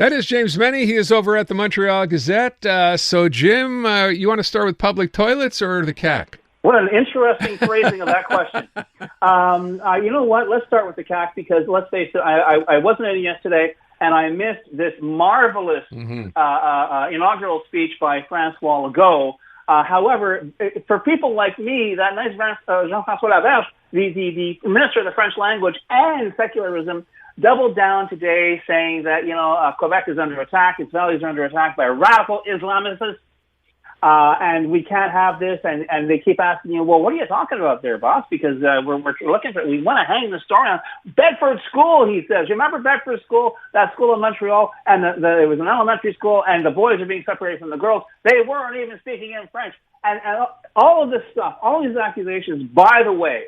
That is James Mennie. He is over at the Montreal Gazette. So, Jim, you want to start with public toilets or the CAC? What an interesting phrasing of that question. You know what? Let's start with the CAC because, let's face it, I wasn't in yesterday, and I missed this marvelous inaugural speech by François Legault. However, for people like me, that nice Jean-François Laverge, the minister of the French language and secularism, doubled down today saying that, Quebec is under attack, its values are under attack by radical Islamists, and we can't have this. And they keep asking you, well, what are you talking about there, boss? Because we're looking for, we want to hang the story on Bedford School, he says. You remember Bedford School, that school in Montreal, and it was an elementary school, and the boys are being separated from the girls. They weren't even speaking in French. And all of this stuff, all these accusations, by the way,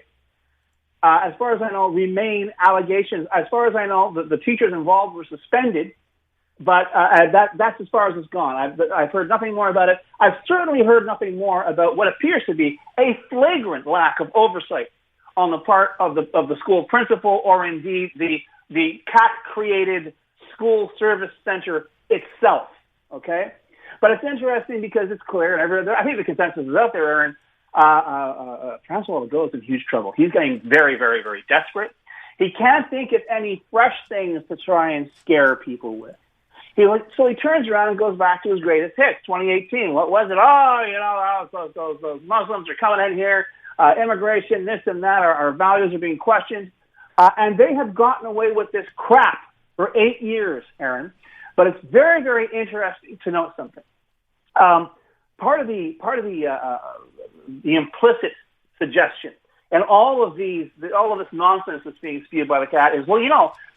as far as I know, remain allegations. As far as I know, the teachers involved were suspended, but that's as far as it's gone. I've heard nothing more about it. I've certainly heard nothing more about what appears to be a flagrant lack of oversight on the part of the school principal or indeed the CAC-created school service center itself. Okay, but it's interesting because it's clear, and I think the consensus is out there, Aaron. François Legault is in huge trouble. He's getting very, very, very desperate. He can't think of any fresh things to try and scare people with. So he turns around and goes back to his greatest hit, 2018. What was it? Those Muslims are coming in here, immigration, this and that, our values are being questioned. And they have gotten away with this crap for 8 years, Aaron. But it's very, very interesting to note something. Part of the implicit suggestion and all of this nonsense that's being spewed by the cat is, well,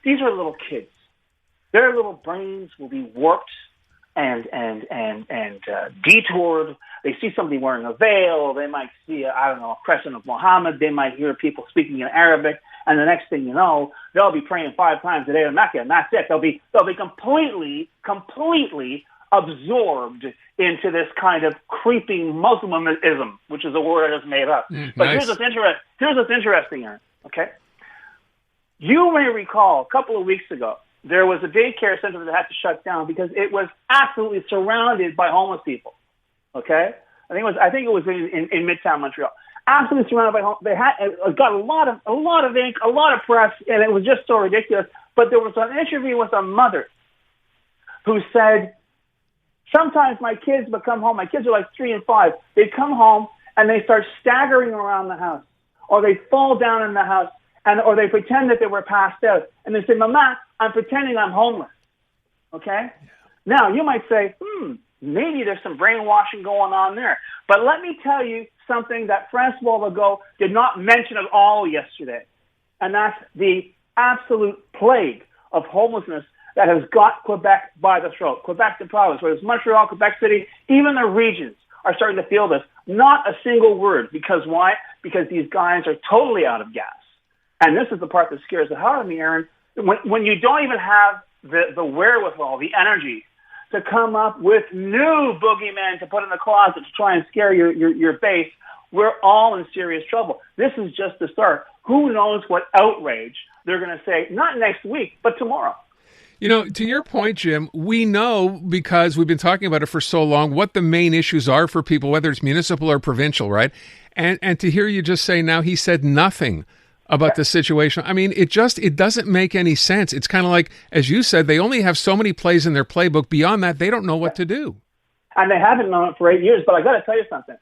these are little kids. Their little brains will be warped and detoured. They see somebody wearing a veil. They might see a crescent of Muhammad. They might hear people speaking in Arabic, and the next thing you know, they'll be praying 5 times a day in Mecca, and that's it. They'll be completely absorbed into this kind of creeping Muslimism, which is a word I just made up. But nice. Here's what's interesting, Aaron, okay? You may recall a couple of weeks ago, there was a daycare center that had to shut down because it was absolutely surrounded by homeless people, okay? I think it was in Midtown Montreal. Absolutely surrounded by homeless. It got a lot of ink, a lot of press, and it was just so ridiculous. But there was an interview with a mother who said, sometimes my kids would come home. My kids are like 3 and 5. They come home and they start staggering around the house, or they fall down in the house, or they pretend that they were passed out. And they say, Mama, I'm pretending I'm homeless. Okay? Yeah. Now, you might say, maybe there's some brainwashing going on there. But let me tell you something that François Legault did not mention at all yesterday. And that's the absolute plague of homelessness that has got Quebec by the throat. Quebec, the province, whether it's Montreal, Quebec City, even the regions are starting to feel this. Not a single word. Because why? Because these guys are totally out of gas. And this is the part that scares the hell out of me, Aaron. When you don't even have the wherewithal, the energy to come up with new boogeymen to put in the closet to try and scare your base, we're all in serious trouble. This is just the start. Who knows what outrage they're going to say, not next week, but tomorrow. To your point, Jim, we know, because we've been talking about it for so long, what the main issues are for people, whether it's municipal or provincial, right? And to hear you just say now he said nothing about the situation. I mean, it doesn't make any sense. It's kind of like, as you said, they only have so many plays in their playbook. Beyond that, they don't know what to do. And they haven't known it for 8 years. But I got to tell you something.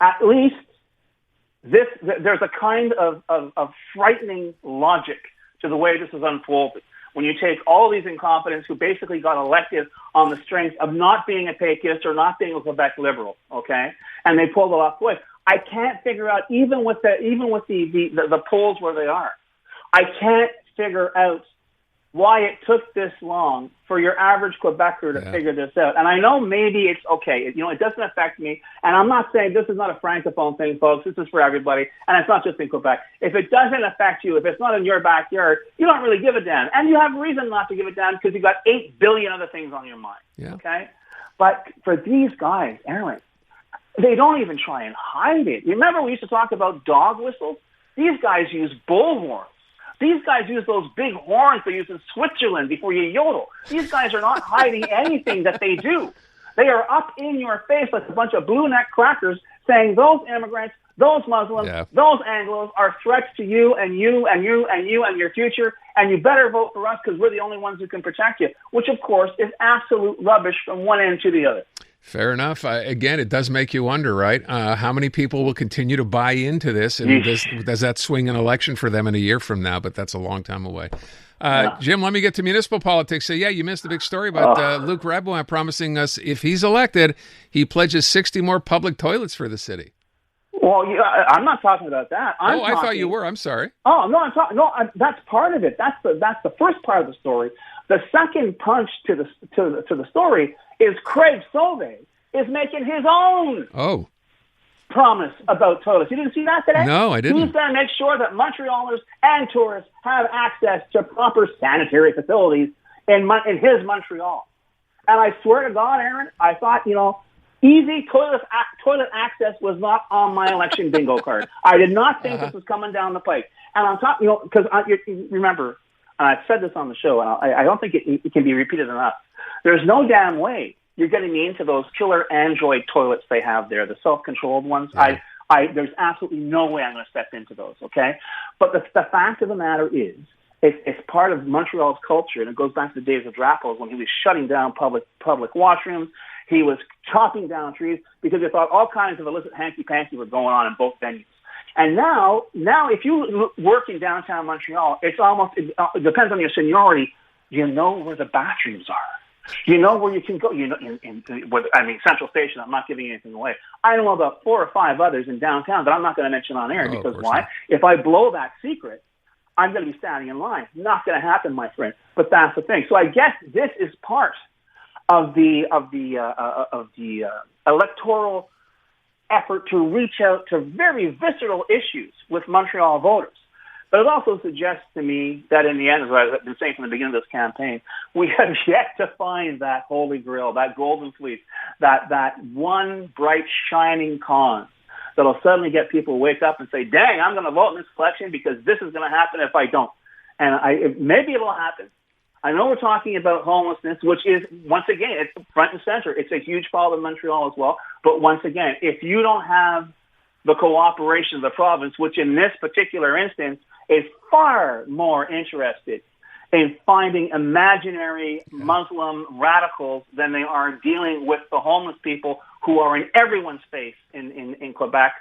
At least there's a kind of frightening logic to the way this is unfolded. When you take all these incompetents who basically got elected on the strength of not being a Péquiste or not being a Quebec Liberal, okay, and they pulled it off the way. I can't figure out, even with the polls where they are, I can't figure out why it took this long for your average Quebecer to figure this out. And I know maybe it's okay. It doesn't affect me. And I'm not saying this is not a francophone thing, folks. This is for everybody. And it's not just in Quebec. If it doesn't affect you, if it's not in your backyard, you don't really give a damn. And you have reason not to give a damn because you've got 8 billion other things on your mind. Yeah. Okay? But for these guys, Aaron, they don't even try and hide it. Remember we used to talk about dog whistles? These guys use bullhorns. These guys use those big horns they use in Switzerland before you yodel. These guys are not hiding anything that they do. They are up in your face like a bunch of blue neck crackers saying those immigrants, those Muslims, those Anglos are threats to you and you and you and you and your future, and you better vote for us because we're the only ones who can protect you, which, of course, is absolute rubbish from one end to the other. Fair enough. Again, it does make you wonder, right? How many people will continue to buy into this? And does that swing an election for them in a year from now? But that's a long time away. Jim, let me get to municipal politics. So, you missed the big story about Luc Rabouin promising us if he's elected, he pledges 60 more public toilets for the city. Well, I'm not talking about that. I thought you were. I'm sorry. Oh no, that's part of it. That's the first part of the story. The second punch to the story is Craig Sauvé is making his own promise about toilets. You didn't see that today? No, I didn't. He's going to make sure that Montrealers and tourists have access to proper sanitary facilities in his Montreal. And I swear to God, Aaron, I thought, easy toilet access was not on my election bingo card. I did not think this was coming down the pike. And on top, because you remember, I've said this on the show, and I don't think it can be repeated enough. There's no damn way you're getting me into those killer Android toilets they have there, the self-controlled ones. Yeah. There's absolutely no way I'm going to step into those, okay? But the fact of the matter is, it's part of Montreal's culture, and it goes back to the days of Drapeaus when he was shutting down public washrooms. He was chopping down trees because he thought all kinds of illicit hanky-panky were going on in both venues. And now, if you work in downtown Montreal, it depends on your seniority. You know where the bathrooms are. You know where you can go. Central Station, I'm not giving anything away. I know about 4 or 5 others in downtown that I'm not going to mention on air because why? Not. If I blow that secret, I'm going to be standing in line. Not going to happen, my friend. But that's the thing. So I guess this is part of the electoral effort to reach out to very visceral issues with Montreal voters. But it also suggests to me that in the end, as I've been saying from the beginning of this campaign, we have yet to find that holy grail, that golden fleece, that one bright, shining cause that'll suddenly get people to wake up and say, dang, I'm going to vote in this election because this is going to happen if I don't. And maybe it'll happen. I know we're talking about homelessness, which is, once again, it's front and center. It's a huge problem in Montreal as well. But once again, if you don't have the cooperation of the province, which in this particular instance is far more interested in finding imaginary Muslim radicals than they are dealing with the homeless people who are in everyone's face in Quebec,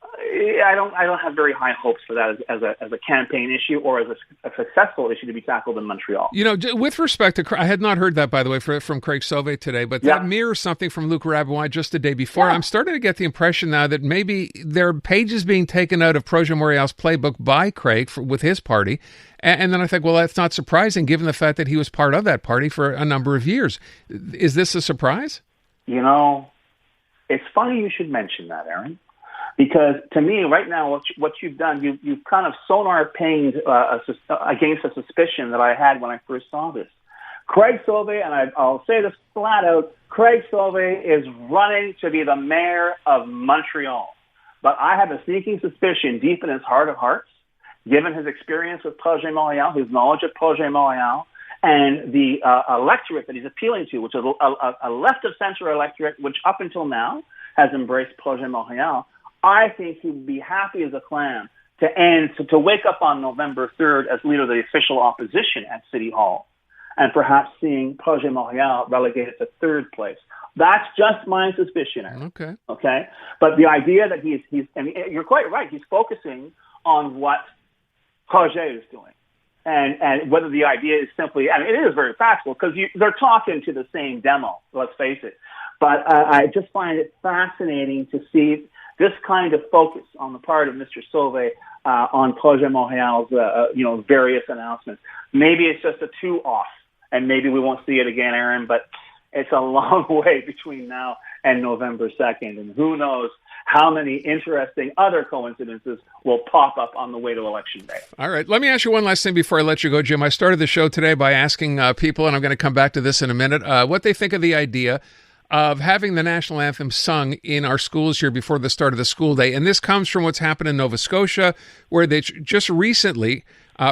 I don't have very high hopes for that as a campaign issue or as a successful issue to be tackled in Montreal. With respect to, I had not heard that, by the way, from Craig Sauvé today, but that mirrors something from Luc Rabouin just the day before. Yeah. I'm starting to get the impression now that maybe there are pages being taken out of Projet Montréal's playbook by Craig with his party. And then I think, well, that's not surprising given the fact that he was part of that party for a number of years. Is this a surprise? It's funny you should mention that, Aaron. Because to me, right now, what you've done, you've kind of sonar-pinged against a suspicion that I had when I first saw this. Craig Sauvé, and I'll say this flat out, Craig Sauvé is running to be the mayor of Montreal. But I have a sneaking suspicion deep in his heart of hearts, given his experience with Projet Montréal, his knowledge of Projet Montréal, and the electorate that he's appealing to, which is a left-of-center electorate, which up until now has embraced Projet Montréal. I think he'd be happy as a clam to wake up on November 3rd as leader of the official opposition at City Hall and perhaps seeing Projet Montréal relegated to 3rd place. That's just my suspicion. Okay. But the idea that he's and you're quite right, he's focusing on what Projet is doing. And whether the idea is simply, it is very factual because they're talking to the same demo, let's face it. But I just find it fascinating to see this kind of focus on the part of Mr. Sauvé on Projet Montréal's, various announcements. Maybe it's just a 2-off, and maybe we won't see it again, Aaron, but it's a long way between now and November 2nd, and who knows how many interesting other coincidences will pop up on the way to Election Day. All right. Let me ask you one last thing before I let you go, Jim. I started the show today by asking people, and I'm going to come back to this in a minute, what they think of the idea of having the national anthem sung in our schools here before the start of the school day. And this comes from what's happened in Nova Scotia, where they just recently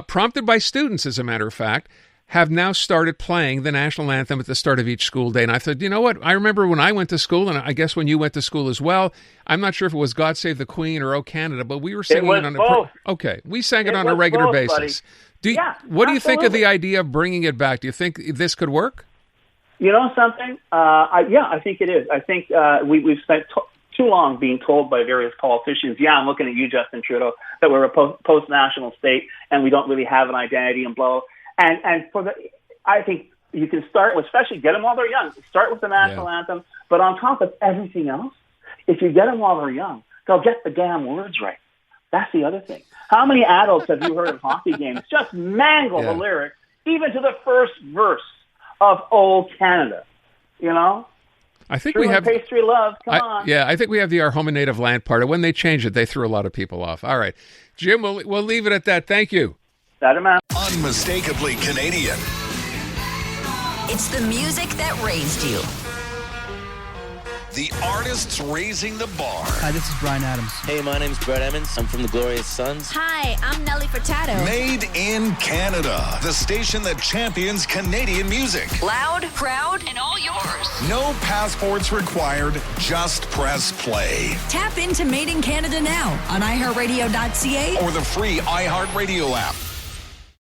prompted by students, as a matter of fact, have now started playing the national anthem at the start of each school day. And I thought, you know what? I remember when I went to school, and I guess when you went to school as well, I'm not sure if it was God Save the Queen or O Canada, but we were singing it on both. Okay, we sang it on a regular basis. What do you think of the idea of bringing it back? Do you think this could work? You know something? I think it is. I think we've spent too long being told by various politicians, I'm looking at you, Justin Trudeau, that we're a post-national state and we don't really have an identity and blah. And I think you can start with, especially get them while they're young. Start with the national anthem, but on top of everything else, if you get them while they're young, they'll get the damn words right. That's the other thing. How many adults have you heard of hockey games just mangle the lyrics, even to the first verse of Old Canada? You know? I think True we have pastry love. Come on. Yeah, I think we have the Our Home and Native Land part. When they changed it, they threw a lot of people off. All right, Jim, we'll leave it at that. Thank you. Unmistakably Canadian. It's the music that raised you. The artists raising the bar. Hi, this is Brian Adams. Hey, my name's Brett Emmons. I'm from the Glorious Sons. Hi, I'm Nelly Furtado. Made in Canada. The station that champions Canadian music. Loud, proud, and all yours. No passports required. Just press play. Tap into Made in Canada now on iHeartRadio.ca Or the free iHeartRadio app.